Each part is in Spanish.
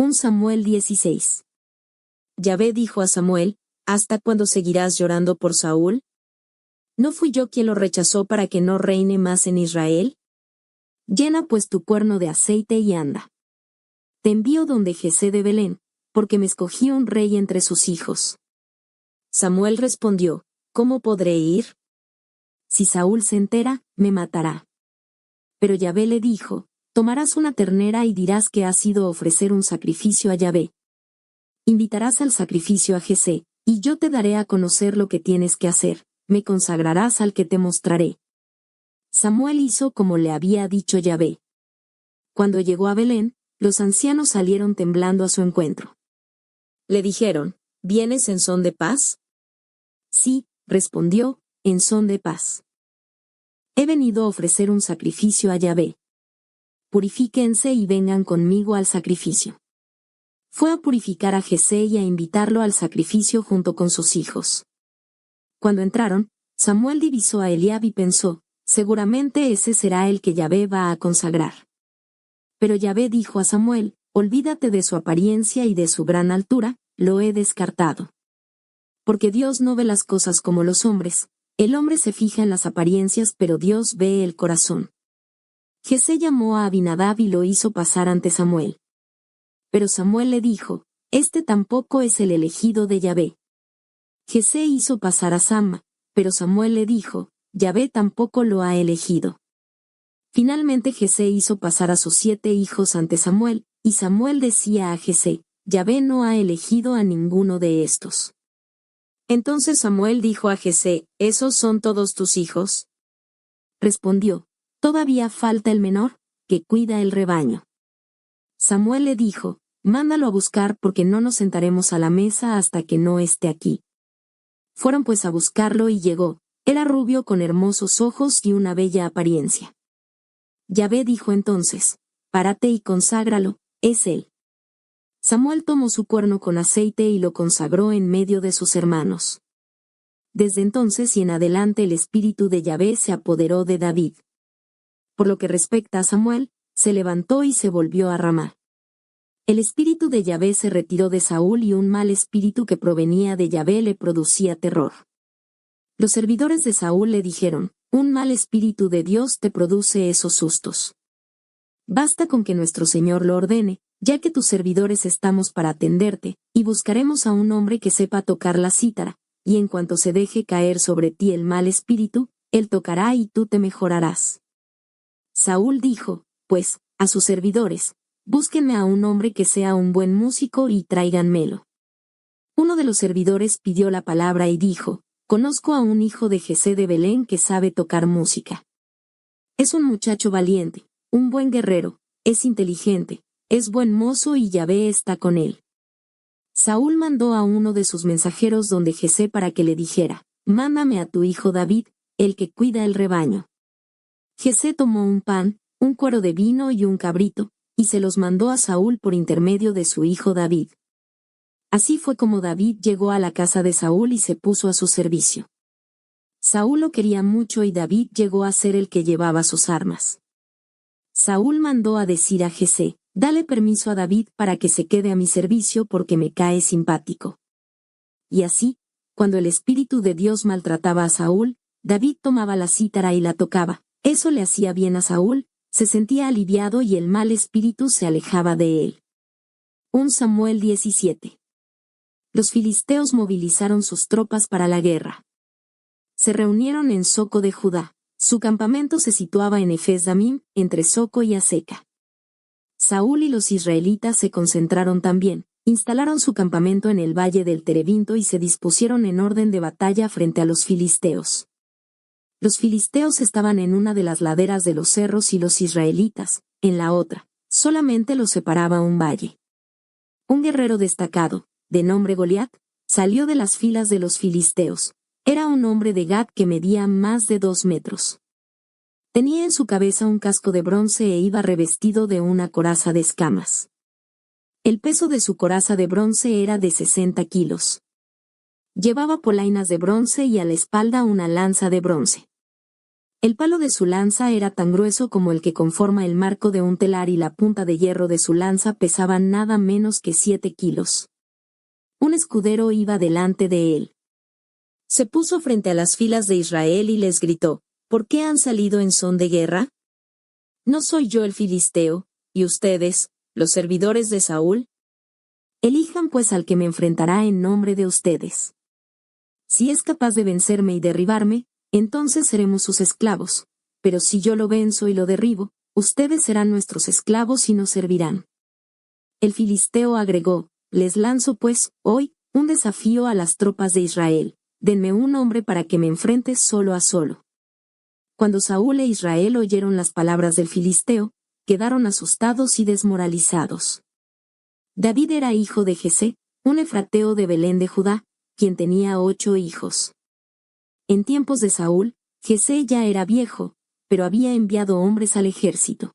1 Samuel 16. Yahvé dijo a Samuel, ¿hasta cuándo seguirás llorando por Saúl? ¿No fui yo quien lo rechazó para que no reine más en Israel? Llena pues tu cuerno de aceite y anda. Te envío donde Jesé de Belén, porque me escogí un rey entre sus hijos. Samuel respondió, ¿cómo podré ir? Si Saúl se entera, me matará. Pero Yahvé le dijo, tomarás una ternera y dirás que has ido a ofrecer un sacrificio a Yahvé. Invitarás al sacrificio a Jesé, y yo te daré a conocer lo que tienes que hacer, me consagrarás al que te mostraré. Samuel hizo como le había dicho Yahvé. Cuando llegó a Belén, los ancianos salieron temblando a su encuentro. Le dijeron, ¿vienes en son de paz? Sí, respondió, en son de paz. He venido a ofrecer un sacrificio a Yahvé. Purifíquense y vengan conmigo al sacrificio. Fue a purificar a Jesé y a invitarlo al sacrificio junto con sus hijos. Cuando entraron, Samuel divisó a Eliab y pensó, seguramente ese será el que Yahvé va a consagrar. Pero Yahvé dijo a Samuel, olvídate de su apariencia y de su gran altura, lo he descartado. Porque Dios no ve las cosas como los hombres, el hombre se fija en las apariencias pero Dios ve el corazón. Jesé llamó a Abinadab y lo hizo pasar ante Samuel. Pero Samuel le dijo, este tampoco es el elegido de Yahvé. Jesé hizo pasar a Samma, pero Samuel le dijo, Yahvé tampoco lo ha elegido. Finalmente Jesé hizo pasar a sus 7 hijos ante Samuel, y Samuel decía a Jesé, Yahvé no ha elegido a ninguno de estos. Entonces Samuel dijo a Jesé, ¿esos son todos tus hijos? Respondió, todavía falta el menor, que cuida el rebaño. Samuel le dijo, mándalo a buscar porque no nos sentaremos a la mesa hasta que no esté aquí. Fueron pues a buscarlo y llegó, era rubio con hermosos ojos y una bella apariencia. Yahvé dijo entonces, párate y conságralo, es él. Samuel tomó su cuerno con aceite y lo consagró en medio de sus hermanos. Desde entonces y en adelante el espíritu de Yahvé se apoderó de David. Por lo que respecta a Samuel, se levantó y se volvió a Ramá. El espíritu de Yahvé se retiró de Saúl y un mal espíritu que provenía de Yahvé le producía terror. Los servidores de Saúl le dijeron, un mal espíritu de Dios te produce esos sustos. Basta con que nuestro Señor lo ordene, ya que tus servidores estamos para atenderte, y buscaremos a un hombre que sepa tocar la cítara, y en cuanto se deje caer sobre ti el mal espíritu, él tocará y tú te mejorarás. Saúl dijo, pues, a sus servidores, búsquenme a un hombre que sea un buen músico y tráiganmelo. Uno de los servidores pidió la palabra y dijo, conozco a un hijo de Jesé de Belén que sabe tocar música. Es un muchacho valiente, un buen guerrero, es inteligente, es buen mozo y Yahvé está con él. Saúl mandó a uno de sus mensajeros donde Jesé para que le dijera, mándame a tu hijo David, el que cuida el rebaño. Jesé tomó un pan, un cuero de vino y un cabrito, y se los mandó a Saúl por intermedio de su hijo David. Así fue como David llegó a la casa de Saúl y se puso a su servicio. Saúl lo quería mucho y David llegó a ser el que llevaba sus armas. Saúl mandó a decir a Jesé, dale permiso a David para que se quede a mi servicio porque me cae simpático. Y así, cuando el Espíritu de Dios maltrataba a Saúl, David tomaba la cítara y la tocaba, eso le hacía bien a Saúl, se sentía aliviado y el mal espíritu se alejaba de él. 1 Samuel 17. Los filisteos movilizaron sus tropas para la guerra. Se reunieron en Soco de Judá. Su campamento se situaba en Efes-Damim, entre Soco y Aseca. Saúl y los israelitas se concentraron también, instalaron su campamento en el valle del Terebinto y se dispusieron en orden de batalla frente a los filisteos. Los filisteos estaban en una de las laderas de los cerros y los israelitas, en la otra, solamente los separaba un valle. Un guerrero destacado, de nombre Goliat, salió de las filas de los filisteos. Era un hombre de Gat que medía más de 2 metros. Tenía en su cabeza un casco de bronce e iba revestido de una coraza de escamas. El peso de su coraza de bronce era de 60 kilos. Llevaba polainas de bronce y a la espalda una lanza de bronce. El palo de su lanza era tan grueso como el que conforma el marco de un telar y la punta de hierro de su lanza pesaba nada menos que 7 kilos. Un escudero iba delante de él. Se puso frente a las filas de Israel y les gritó: ¿Por qué han salido en son de guerra? ¿No soy yo el filisteo, y ustedes, los servidores de Saúl? Elijan pues al que me enfrentará en nombre de ustedes. Si es capaz de vencerme y derribarme, entonces seremos sus esclavos, pero si yo lo venzo y lo derribo, ustedes serán nuestros esclavos y nos servirán. El filisteo agregó: les lanzo pues, hoy, un desafío a las tropas de Israel, denme un hombre para que me enfrente solo a solo. Cuando Saúl e Israel oyeron las palabras del filisteo, quedaron asustados y desmoralizados. David era hijo de Jesé, un efrateo de Belén de Judá, quien tenía 8 hijos. En tiempos de Saúl, Jesé ya era viejo, pero había enviado hombres al ejército.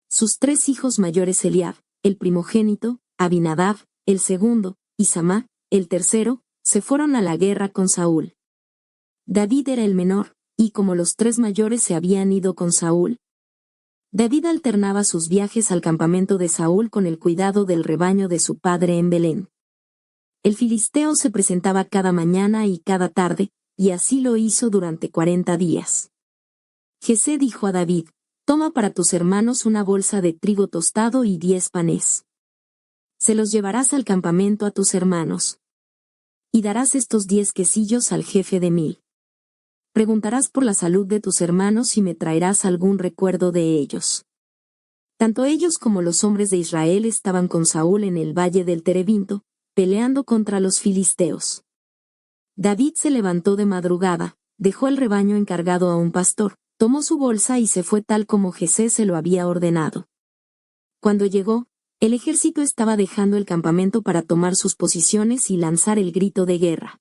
Sus 3 hijos mayores Eliab, el primogénito, Abinadab, el segundo, y Samá, el tercero, se fueron a la guerra con Saúl. David era el menor, y como los 3 mayores se habían ido con Saúl, David alternaba sus viajes al campamento de Saúl con el cuidado del rebaño de su padre en Belén. El filisteo se presentaba cada mañana y cada tarde, y así lo hizo durante 40 días. Jesé dijo a David: toma para tus hermanos una bolsa de trigo tostado y 10 panes. Se los llevarás al campamento a tus hermanos. Y darás estos 10 quesillos al jefe de 1000. Preguntarás por la salud de tus hermanos y me traerás algún recuerdo de ellos. Tanto ellos como los hombres de Israel estaban con Saúl en el valle del Terebinto, peleando contra los filisteos. David se levantó de madrugada, dejó el rebaño encargado a un pastor, tomó su bolsa y se fue tal como Jesé se lo había ordenado. Cuando llegó, el ejército estaba dejando el campamento para tomar sus posiciones y lanzar el grito de guerra.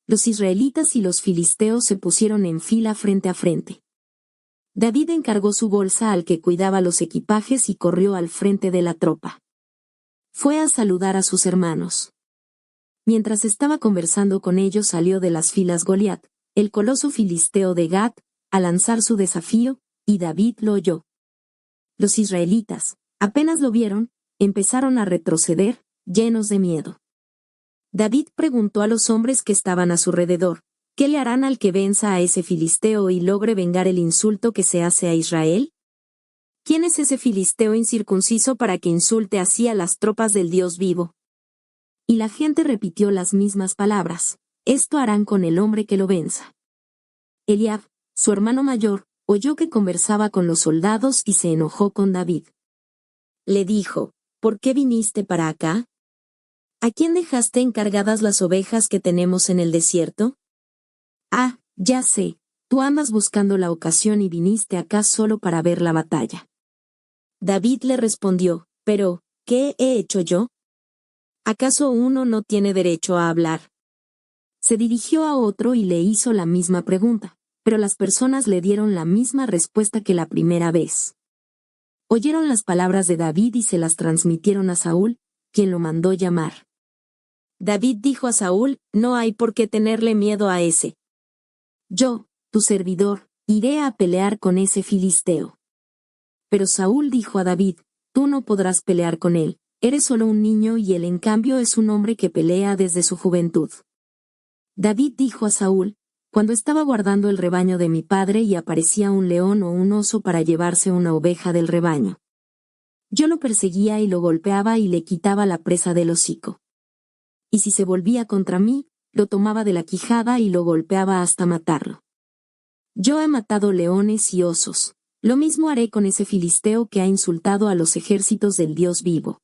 Los israelitas y los filisteos se pusieron en fila frente a frente. David encargó su bolsa al que cuidaba los equipajes y corrió al frente de la tropa. Fue a saludar a sus hermanos. Mientras estaba conversando con ellos salió de las filas Goliat, el coloso filisteo de Gat, a lanzar su desafío, y David lo oyó. Los israelitas, apenas lo vieron, empezaron a retroceder, llenos de miedo. David preguntó a los hombres que estaban a su alrededor: ¿qué le harán al que venza a ese filisteo y logre vengar el insulto que se hace a Israel? ¿Quién es ese filisteo incircunciso para que insulte así a las tropas del Dios vivo? Y la gente repitió las mismas palabras: esto harán con el hombre que lo venza. Eliab, su hermano mayor, oyó que conversaba con los soldados y se enojó con David. Le dijo: ¿por qué viniste para acá? ¿A quién dejaste encargadas las ovejas que tenemos en el desierto? Ah, ya sé, tú andas buscando la ocasión y viniste acá solo para ver la batalla. David le respondió: pero, ¿qué he hecho yo? ¿Acaso uno no tiene derecho a hablar? Se dirigió a otro y le hizo la misma pregunta, pero las personas le dieron la misma respuesta que la primera vez. Oyeron las palabras de David y se las transmitieron a Saúl, quien lo mandó llamar. David dijo a Saúl: no hay por qué tenerle miedo a ese. Yo, tu servidor, iré a pelear con ese filisteo. Pero Saúl dijo a David: tú no podrás pelear con él, eres solo un niño y él en cambio es un hombre que pelea desde su juventud. David dijo a Saúl: cuando estaba guardando el rebaño de mi padre y aparecía un león o un oso para llevarse una oveja del rebaño, yo lo perseguía y lo golpeaba y le quitaba la presa del hocico. Y si se volvía contra mí, lo tomaba de la quijada y lo golpeaba hasta matarlo. Yo he matado leones y osos, lo mismo haré con ese filisteo que ha insultado a los ejércitos del Dios vivo.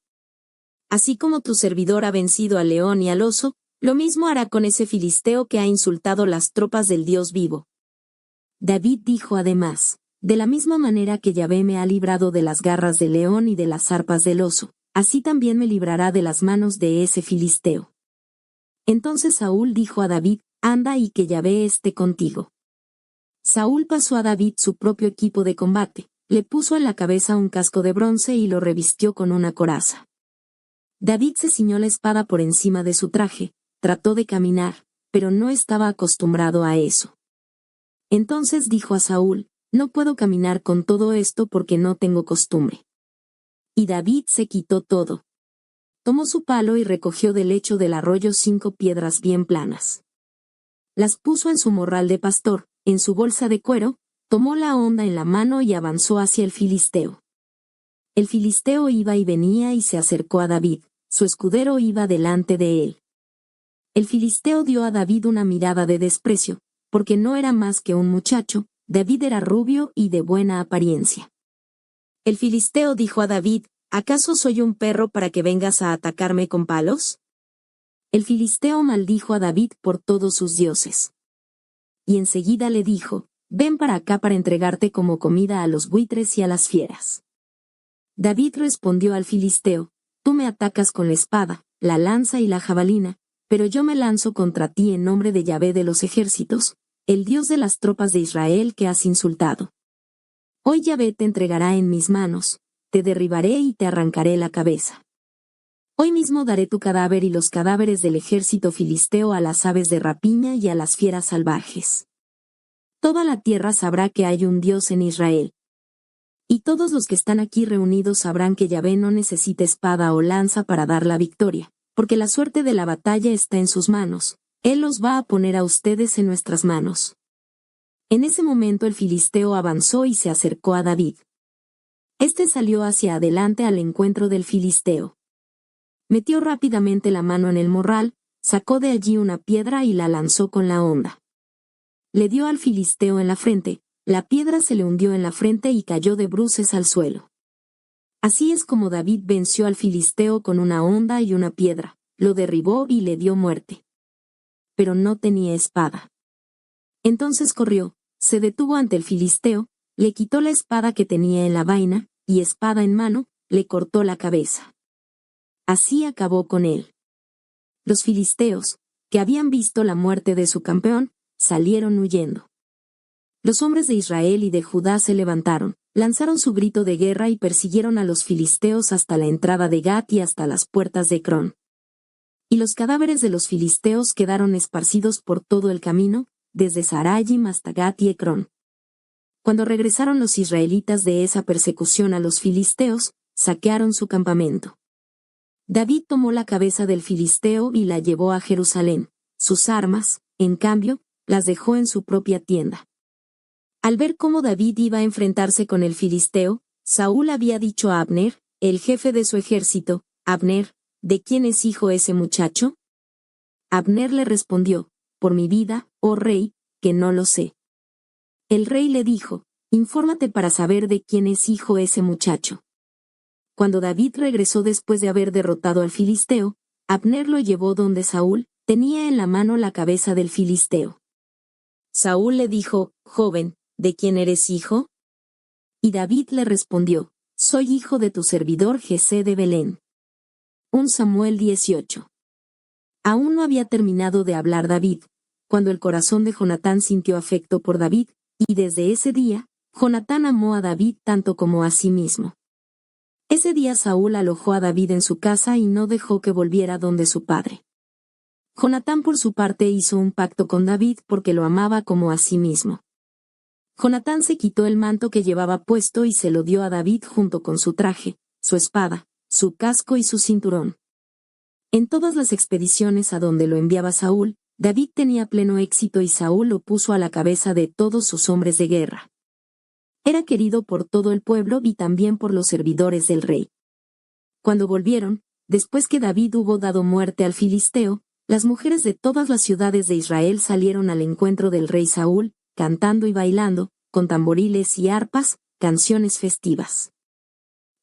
Así como tu servidor ha vencido al león y al oso, lo mismo hará con ese filisteo que ha insultado las tropas del Dios vivo. David dijo además: de la misma manera que Yahvé me ha librado de las garras del león y de las zarpas del oso, así también me librará de las manos de ese filisteo. Entonces Saúl dijo a David: anda y que Yahvé esté contigo. Saúl pasó a David su propio equipo de combate, le puso en la cabeza un casco de bronce y lo revistió con una coraza. David se ciñó la espada por encima de su traje, trató de caminar, pero no estaba acostumbrado a eso. Entonces dijo a Saúl: no puedo caminar con todo esto porque no tengo costumbre. Y David se quitó todo. Tomó su palo y recogió del lecho del arroyo 5 piedras bien planas. Las puso en su morral de pastor, en su bolsa de cuero, tomó la honda en la mano y avanzó hacia el filisteo. El filisteo iba y venía y se acercó a David, su escudero iba delante de él. El filisteo dio a David una mirada de desprecio, porque no era más que un muchacho. David era rubio y de buena apariencia. El filisteo dijo a David: ¿acaso soy un perro para que vengas a atacarme con palos? El filisteo maldijo a David por todos sus dioses. Y enseguida le dijo: ven para acá para entregarte como comida a los buitres y a las fieras. David respondió al filisteo: tú me atacas con la espada, la lanza y la jabalina, pero yo me lanzo contra ti en nombre de Yahvé de los ejércitos, el Dios de las tropas de Israel que has insultado. Hoy Yahvé te entregará en mis manos, te derribaré y te arrancaré la cabeza. Hoy mismo daré tu cadáver y los cadáveres del ejército filisteo a las aves de rapiña y a las fieras salvajes. Toda la tierra sabrá que hay un Dios en Israel. Y todos los que están aquí reunidos sabrán que Yahvé no necesita espada o lanza para dar la victoria, porque la suerte de la batalla está en sus manos. Él los va a poner a ustedes en nuestras manos. En ese momento el filisteo avanzó y se acercó a David. Este salió hacia adelante al encuentro del filisteo. Metió rápidamente la mano en el morral, sacó de allí una piedra y la lanzó con la honda. Le dio al filisteo en la frente, la piedra se le hundió en la frente y cayó de bruces al suelo. Así es como David venció al filisteo con una honda y una piedra, lo derribó y le dio muerte. Pero no tenía espada. Entonces corrió, se detuvo ante el filisteo, le quitó la espada que tenía en la vaina, y espada en mano, le cortó la cabeza. Así acabó con él. Los filisteos, que habían visto la muerte de su campeón, salieron huyendo. Los hombres de Israel y de Judá se levantaron, lanzaron su grito de guerra y persiguieron a los filisteos hasta la entrada de Gat y hasta las puertas de Ecrón. Y los cadáveres de los filisteos quedaron esparcidos por todo el camino, desde Saarayim hasta Gat y Ecrón. Cuando regresaron los israelitas de esa persecución a los filisteos, saquearon su campamento. David tomó la cabeza del filisteo y la llevó a Jerusalén. Sus armas, en cambio, las dejó en su propia tienda. Al ver cómo David iba a enfrentarse con el filisteo, Saúl había dicho a Abner, el jefe de su ejército: Abner, ¿de quién es hijo ese muchacho? Abner le respondió: por mi vida, oh rey, que no lo sé. El rey le dijo: infórmate para saber de quién es hijo ese muchacho. Cuando David regresó después de haber derrotado al filisteo, Abner lo llevó donde Saúl, tenía en la mano la cabeza del filisteo. Saúl le dijo: joven, ¿de quién eres hijo? Y David le respondió: soy hijo de tu servidor Jesé de Belén. 1 Samuel 18. Aún no había terminado de hablar David, cuando el corazón de Jonatán sintió afecto por David, y desde ese día, Jonatán amó a David tanto como a sí mismo. Ese día Saúl alojó a David en su casa y no dejó que volviera donde su padre. Jonatán por su parte hizo un pacto con David porque lo amaba como a sí mismo. Jonatán se quitó el manto que llevaba puesto y se lo dio a David junto con su traje, su espada, su casco y su cinturón. En todas las expediciones a donde lo enviaba Saúl, David tenía pleno éxito y Saúl lo puso a la cabeza de todos sus hombres de guerra. Era querido por todo el pueblo y también por los servidores del rey. Cuando volvieron, después que David hubo dado muerte al filisteo, las mujeres de todas las ciudades de Israel salieron al encuentro del rey Saúl, cantando y bailando, con tamboriles y arpas, canciones festivas.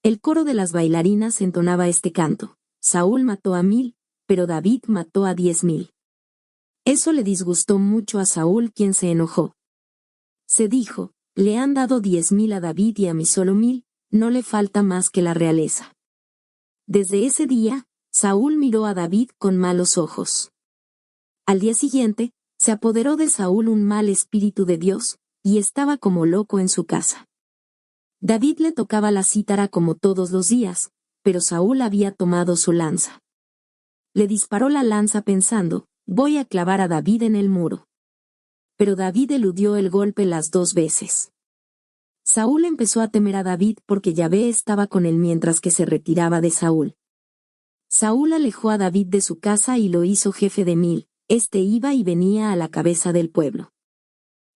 El coro de las bailarinas entonaba este canto: Saúl mató a 1000, pero David mató a 10,000. Eso le disgustó mucho a Saúl, quien se enojó. Se dijo: le han dado 10,000 a David y a mí solo 1000, no le falta más que la realeza. Desde ese día, Saúl miró a David con malos ojos. Al día siguiente, se apoderó de Saúl un mal espíritu de Dios, y estaba como loco en su casa. David le tocaba la cítara como todos los días, pero Saúl había tomado su lanza. Le disparó la lanza pensando: voy a clavar a David en el muro. Pero David eludió el golpe las 2 veces. Saúl empezó a temer a David porque Yahvé estaba con él mientras que se retiraba de Saúl. Saúl alejó a David de su casa y lo hizo jefe de 1000, iba y venía a la cabeza del pueblo.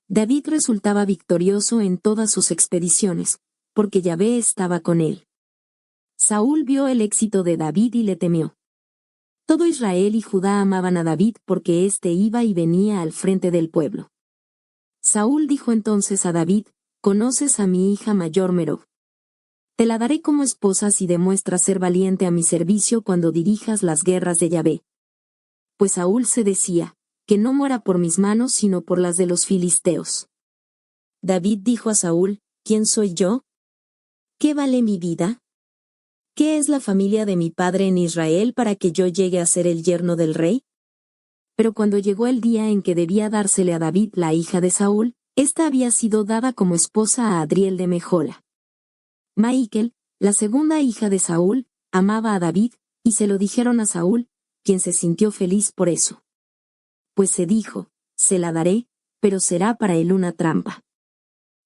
David resultaba victorioso en todas sus expediciones, porque Yahvé estaba con él. Saúl vio el éxito de David y le temió. Todo Israel y Judá amaban a David porque iba y venía al frente del pueblo. Saúl dijo entonces a David: «¿Conoces a mi hija mayor Merob? Te la daré como esposa si demuestras ser valiente a mi servicio cuando dirijas las guerras de Yahvé». Pues Saúl se decía: «Que no muera por mis manos sino por las de los filisteos». David dijo a Saúl: «¿Quién soy yo? ¿Qué vale mi vida? ¿Qué es la familia de mi padre en Israel para que yo llegue a ser el yerno del rey?». Pero cuando llegó el día en que debía dársele a David la hija de Saúl, ésta había sido dada como esposa a Adriel de Mejola. Maikel, la segunda hija de Saúl, amaba a David, y se lo dijeron a Saúl, quien se sintió feliz por eso. Pues se dijo: «Se la daré, pero será para él una trampa.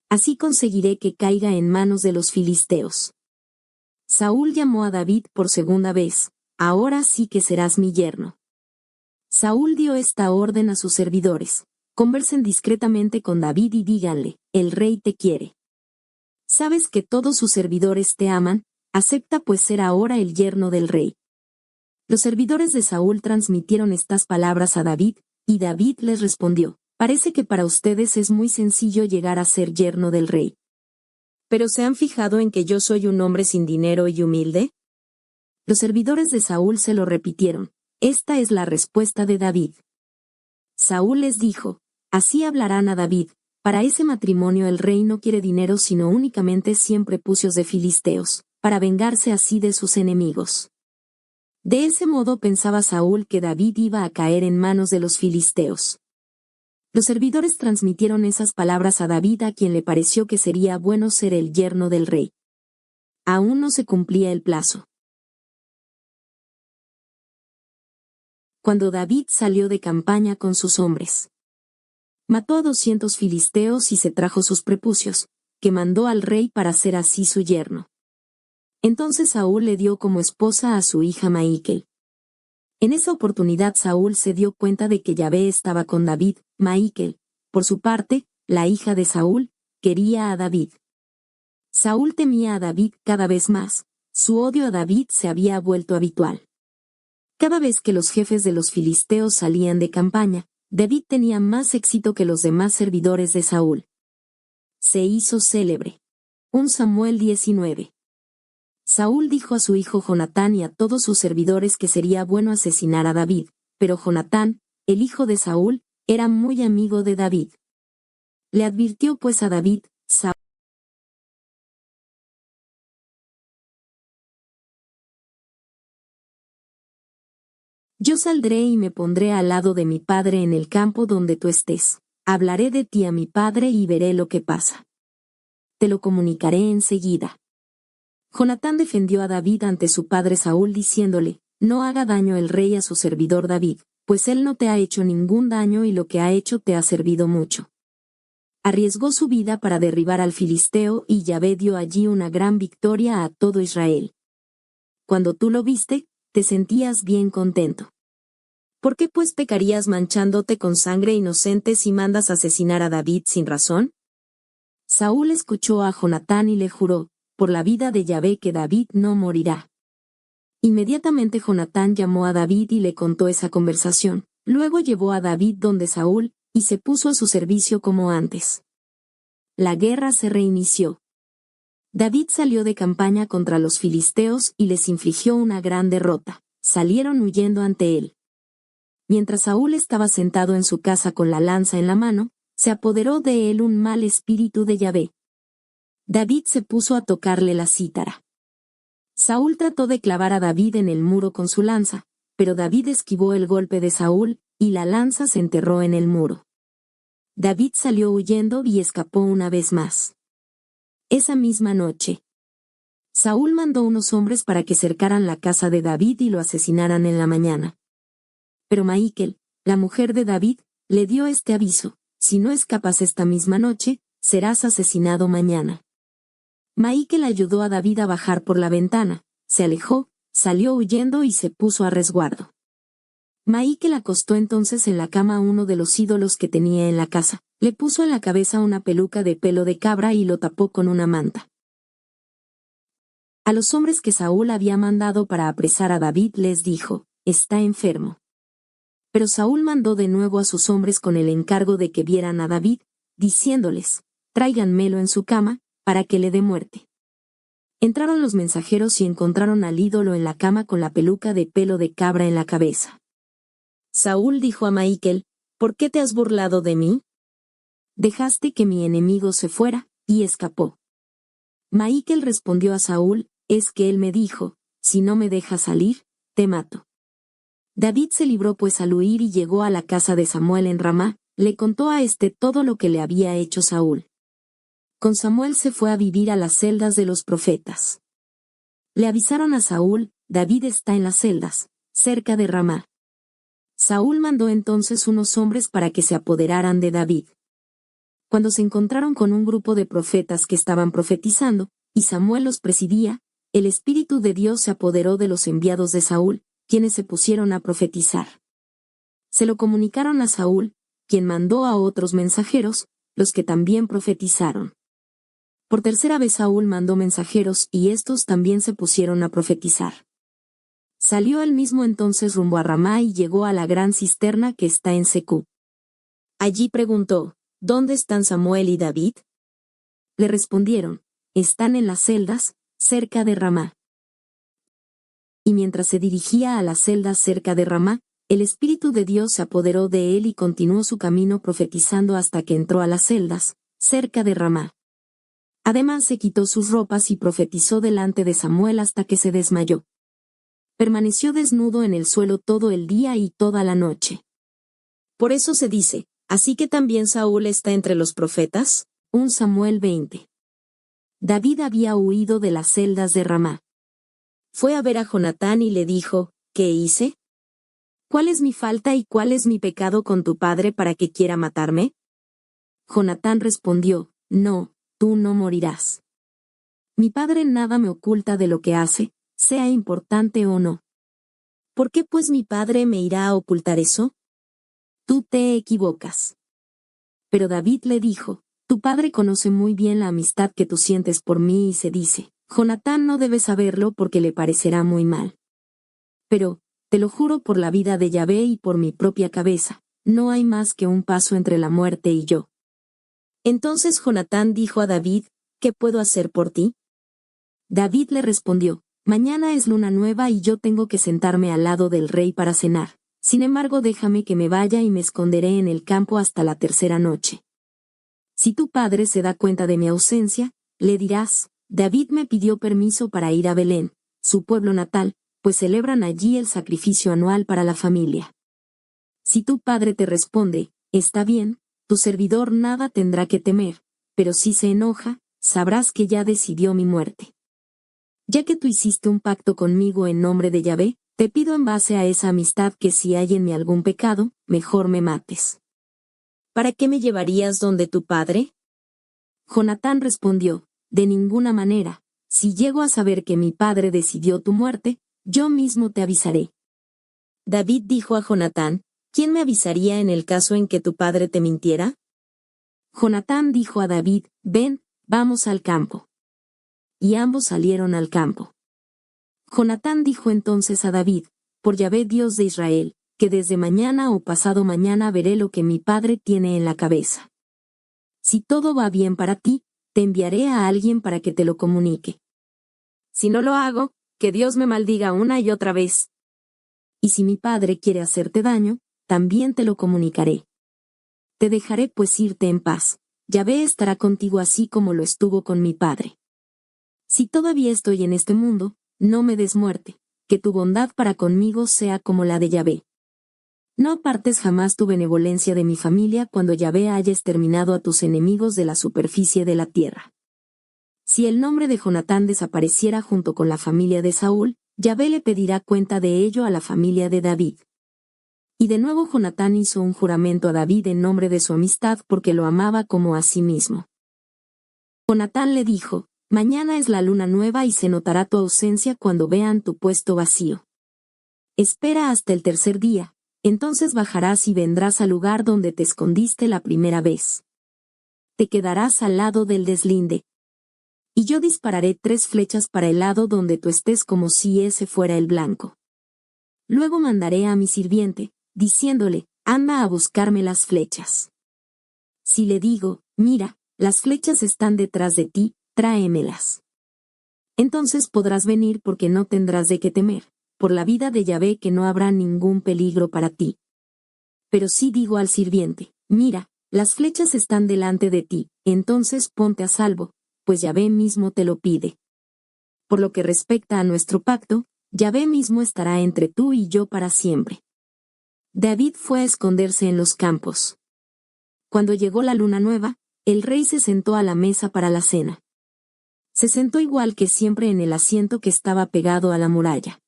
Así conseguiré que caiga en manos de los filisteos». Saúl llamó a David por segunda vez: «Ahora sí que serás mi yerno». Saúl dio esta orden a sus servidores: «Conversen discretamente con David y díganle: el rey te quiere. Sabes que todos sus servidores te aman, acepta pues ser ahora el yerno del rey». Los servidores de Saúl transmitieron estas palabras a David, y David les respondió: «Parece que para ustedes es muy sencillo llegar a ser yerno del rey. ¿Pero se han fijado en que yo soy un hombre sin dinero y humilde?». Los servidores de Saúl se lo repitieron. Esta es la respuesta de David. Saúl les dijo: «Así hablarán a David. Para ese matrimonio el rey no quiere dinero sino únicamente 100 prepucios de filisteos, para vengarse así de sus enemigos». De ese modo pensaba Saúl que David iba a caer en manos de los filisteos. Los servidores transmitieron esas palabras a David, a quien le pareció que sería bueno ser el yerno del rey. Aún no se cumplía el plazo. Cuando David salió de campaña con sus hombres, mató a 200 filisteos y se trajo sus prepucios, que mandó al rey para ser así su yerno. Entonces Saúl le dio como esposa a su hija Maikel. En esa oportunidad Saúl se dio cuenta de que Yahvé estaba con David. Maikel, por su parte, la hija de Saúl, quería a David. Saúl temía a David cada vez más, su odio a David se había vuelto habitual. Cada vez que los jefes de los filisteos salían de campaña, David tenía más éxito que los demás servidores de Saúl. Se hizo célebre. 1 Samuel 19. Saúl dijo a su hijo Jonatán y a todos sus servidores que sería bueno asesinar a David, pero Jonatán, el hijo de Saúl, era muy amigo de David. Le advirtió pues a David: «Saúl, yo saldré y me pondré al lado de mi padre en el campo donde tú estés. Hablaré de ti a mi padre y veré lo que pasa. Te lo comunicaré enseguida». Jonatán defendió a David ante su padre Saúl diciéndole: «No haga daño el rey a su servidor David, pues él no te ha hecho ningún daño y lo que ha hecho te ha servido mucho». Arriesgó su vida para derribar al filisteo y Yahvé dio allí una gran victoria a todo Israel. Cuando tú lo viste, te sentías bien contento. ¿Por qué pues pecarías manchándote con sangre inocente si mandas asesinar a David sin razón? Saúl escuchó a Jonatán y le juró: «Por la vida de Yahvé que David no morirá». Inmediatamente Jonatán llamó a David y le contó esa conversación. Luego llevó a David donde Saúl, y se puso a su servicio como antes. La guerra se reinició. David salió de campaña contra los filisteos y les infligió una gran derrota. Salieron huyendo ante él. Mientras Saúl estaba sentado en su casa con la lanza en la mano, se apoderó de él un mal espíritu de Yahvé. David se puso a tocarle la cítara. Saúl trató de clavar a David en el muro con su lanza, pero David esquivó el golpe de Saúl, y la lanza se enterró en el muro. David salió huyendo y escapó una vez más. Esa misma noche, Saúl mandó unos hombres para que cercaran la casa de David y lo asesinaran en la mañana. Pero Maikel, la mujer de David, le dio este aviso: si no escapas esta misma noche, serás asesinado mañana. Michal ayudó a David a bajar por la ventana, se alejó, salió huyendo y se puso a resguardo. Michal acostó entonces en la cama a uno de los ídolos que tenía en la casa, le puso en la cabeza una peluca de pelo de cabra y lo tapó con una manta. A los hombres que Saúl había mandado para apresar a David les dijo, está enfermo. Pero Saúl mandó de nuevo a sus hombres con el encargo de que vieran a David, diciéndoles, tráiganmelo en su cama, para que le dé muerte. Entraron los mensajeros y encontraron al ídolo en la cama con la peluca de pelo de cabra en la cabeza. Saúl dijo a Michal, ¿por qué te has burlado de mí? Dejaste que mi enemigo se fuera, y escapó. Michal respondió a Saúl, es que él me dijo, si no me dejas salir, te mato. David se libró pues al huir y llegó a la casa de Samuel en Ramá, le contó a éste todo lo que le había hecho Saúl. Con Samuel se fue a vivir a las celdas de los profetas. Le avisaron a Saúl, David está en las celdas, cerca de Ramá. Saúl mandó entonces unos hombres para que se apoderaran de David. Cuando se encontraron con un grupo de profetas que estaban profetizando, y Samuel los presidía, el Espíritu de Dios se apoderó de los enviados de Saúl, quienes se pusieron a profetizar. Se lo comunicaron a Saúl, quien mandó a otros mensajeros, los que también profetizaron. Por tercera vez Saúl mandó mensajeros y estos también se pusieron a profetizar. Salió él mismo entonces rumbo a Ramá y llegó a la gran cisterna que está en Secú. Allí preguntó, ¿dónde están Samuel y David? Le respondieron, están en las celdas, cerca de Ramá. Y mientras se dirigía a las celdas cerca de Ramá, el Espíritu de Dios se apoderó de él y continuó su camino profetizando hasta que entró a las celdas, cerca de Ramá. Además se quitó sus ropas y profetizó delante de Samuel hasta que se desmayó. Permaneció desnudo en el suelo todo el día y toda la noche. Por eso se dice, ¿así que también Saúl está entre los profetas? 1 Samuel 20. David había huido de las celdas de Ramá. Fue a ver a Jonatán y le dijo, ¿qué hice? ¿Cuál es mi falta y cuál es mi pecado con tu padre para que quiera matarme? Jonatán respondió, no, tú no morirás. Mi padre nada me oculta de lo que hace, sea importante o no. ¿Por qué pues mi padre me irá a ocultar eso? Tú te equivocas. Pero David le dijo, tu padre conoce muy bien la amistad que tú sientes por mí y se dice, Jonatán no debe saberlo porque le parecerá muy mal. Pero, te lo juro por la vida de Yahvé y por mi propia cabeza, no hay más que un paso entre la muerte y yo. Entonces Jonatán dijo a David, ¿qué puedo hacer por ti? David le respondió, mañana es luna nueva y yo tengo que sentarme al lado del rey para cenar, sin embargo déjame que me vaya y me esconderé en el campo hasta la tercera noche. Si tu padre se da cuenta de mi ausencia, le dirás, David me pidió permiso para ir a Belén, su pueblo natal, pues celebran allí el sacrificio anual para la familia. Si tu padre te responde, está bien, tu servidor nada tendrá que temer, pero si se enoja, sabrás que ya decidió mi muerte. Ya que tú hiciste un pacto conmigo en nombre de Yahvé, te pido en base a esa amistad que si hay en mí algún pecado, mejor me mates. ¿Para qué me llevarías donde tu padre? Jonatán respondió, de ninguna manera, si llego a saber que mi padre decidió tu muerte, yo mismo te avisaré. David dijo a Jonatán, ¿quién me avisaría en el caso en que tu padre te mintiera? Jonatán dijo a David, ven, vamos al campo. Y ambos salieron al campo. Jonatán dijo entonces a David, por Yahvé Dios de Israel, que desde mañana o pasado mañana veré lo que mi padre tiene en la cabeza. Si todo va bien para ti, te enviaré a alguien para que te lo comunique. Si no lo hago, que Dios me maldiga una y otra vez. Y si mi padre quiere hacerte daño, también te lo comunicaré. Te dejaré pues irte en paz. Yahvé estará contigo así como lo estuvo con mi padre. Si todavía estoy en este mundo, no me des muerte, que tu bondad para conmigo sea como la de Yahvé. No apartes jamás tu benevolencia de mi familia cuando Yahvé haya exterminado a tus enemigos de la superficie de la tierra. Si el nombre de Jonatán desapareciera junto con la familia de Saúl, Yahvé le pedirá cuenta de ello a la familia de David. Y de nuevo Jonatán hizo un juramento a David en nombre de su amistad porque lo amaba como a sí mismo. Jonatán le dijo: mañana es la luna nueva y se notará tu ausencia cuando vean tu puesto vacío. Espera hasta el tercer día, entonces bajarás y vendrás al lugar donde te escondiste la primera vez. Te quedarás al lado del deslinde. Y yo dispararé 3 flechas para el lado donde tú estés como si ese fuera el blanco. Luego mandaré a mi sirviente, diciéndole: anda a buscarme las flechas. Si le digo: mira, las flechas están detrás de ti, tráemelas. Entonces podrás venir porque no tendrás de qué temer, por la vida de Yahvé que no habrá ningún peligro para ti. Pero si digo al sirviente: mira, las flechas están delante de ti, entonces ponte a salvo, pues Yahvé mismo te lo pide. Por lo que respecta a nuestro pacto, Yahvé mismo estará entre tú y yo para siempre. David fue a esconderse en los campos. Cuando llegó la luna nueva, el rey se sentó a la mesa para la cena. Se sentó igual que siempre en el asiento que estaba pegado a la muralla.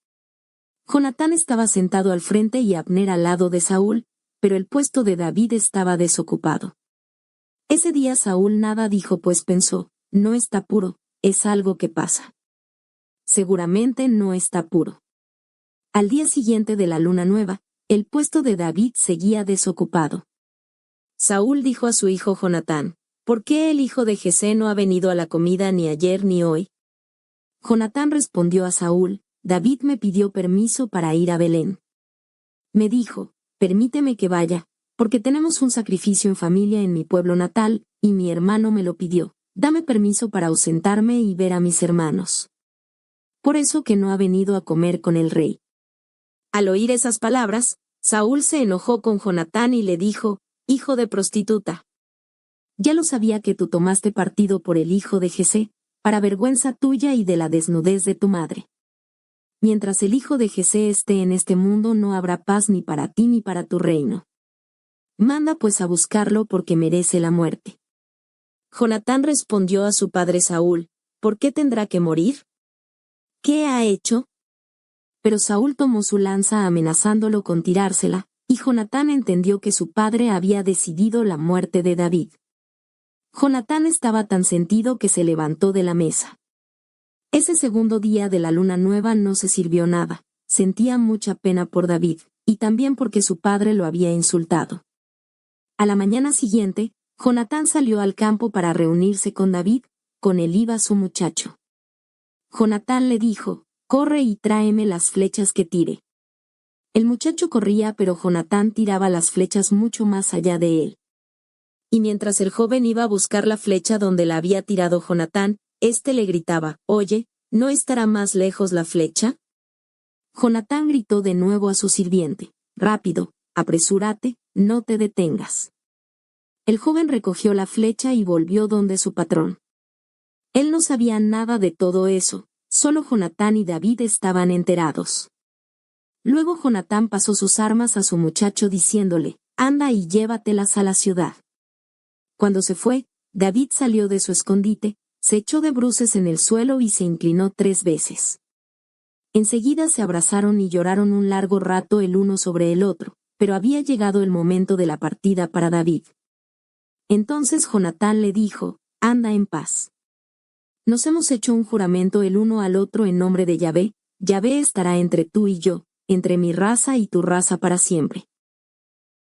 Jonatán estaba sentado al frente y Abner al lado de Saúl, pero el puesto de David estaba desocupado. Ese día Saúl nada dijo, pues pensó: no está puro, es algo que pasa. Seguramente no está puro. Al día siguiente de la luna nueva, el puesto de David seguía desocupado. Saúl dijo a su hijo Jonatán: ¿por qué el hijo de Jesé no ha venido a la comida ni ayer ni hoy? Jonatán respondió a Saúl: David me pidió permiso para ir a Belén. Me dijo: permíteme que vaya, porque tenemos un sacrificio en familia en mi pueblo natal, y mi hermano me lo pidió. Dame permiso para ausentarme y ver a mis hermanos. Por eso que no ha venido a comer con el rey. Al oír esas palabras, Saúl se enojó con Jonatán y le dijo: hijo de prostituta. Ya lo sabía que tú tomaste partido por el hijo de Jesé, para vergüenza tuya y de la desnudez de tu madre. Mientras el hijo de Jesé esté en este mundo no habrá paz ni para ti ni para tu reino. Manda pues a buscarlo porque merece la muerte. Jonatán respondió a su padre Saúl: ¿por qué tendrá que morir? ¿Qué ha hecho? Pero Saúl tomó su lanza amenazándolo con tirársela, y Jonatán entendió que su padre había decidido la muerte de David. Jonatán estaba tan sentido que se levantó de la mesa. Ese segundo día de la luna nueva no se sirvió nada, sentía mucha pena por David, y también porque su padre lo había insultado. A la mañana siguiente, Jonatán salió al campo para reunirse con David, con él iba su muchacho. Jonatán le dijo: corre y tráeme las flechas que tire. El muchacho corría, pero Jonatán tiraba las flechas mucho más allá de él. Y mientras el joven iba a buscar la flecha donde la había tirado Jonatán, éste le gritaba: oye, ¿no estará más lejos la flecha? Jonatán gritó de nuevo a su sirviente: rápido, apresúrate, no te detengas. El joven recogió la flecha y volvió donde su patrón. Él no sabía nada de todo eso, solo Jonatán y David estaban enterados. Luego Jonatán pasó sus armas a su muchacho diciéndole: anda y llévatelas a la ciudad. Cuando se fue, David salió de su escondite, se echó de bruces en el suelo y se inclinó 3 veces. Enseguida se abrazaron y lloraron un largo rato el uno sobre el otro, pero había llegado el momento de la partida para David. Entonces Jonatán le dijo: anda en paz. Nos hemos hecho un juramento el uno al otro en nombre de Yahvé, Yahvé estará entre tú y yo, entre mi raza y tu raza para siempre.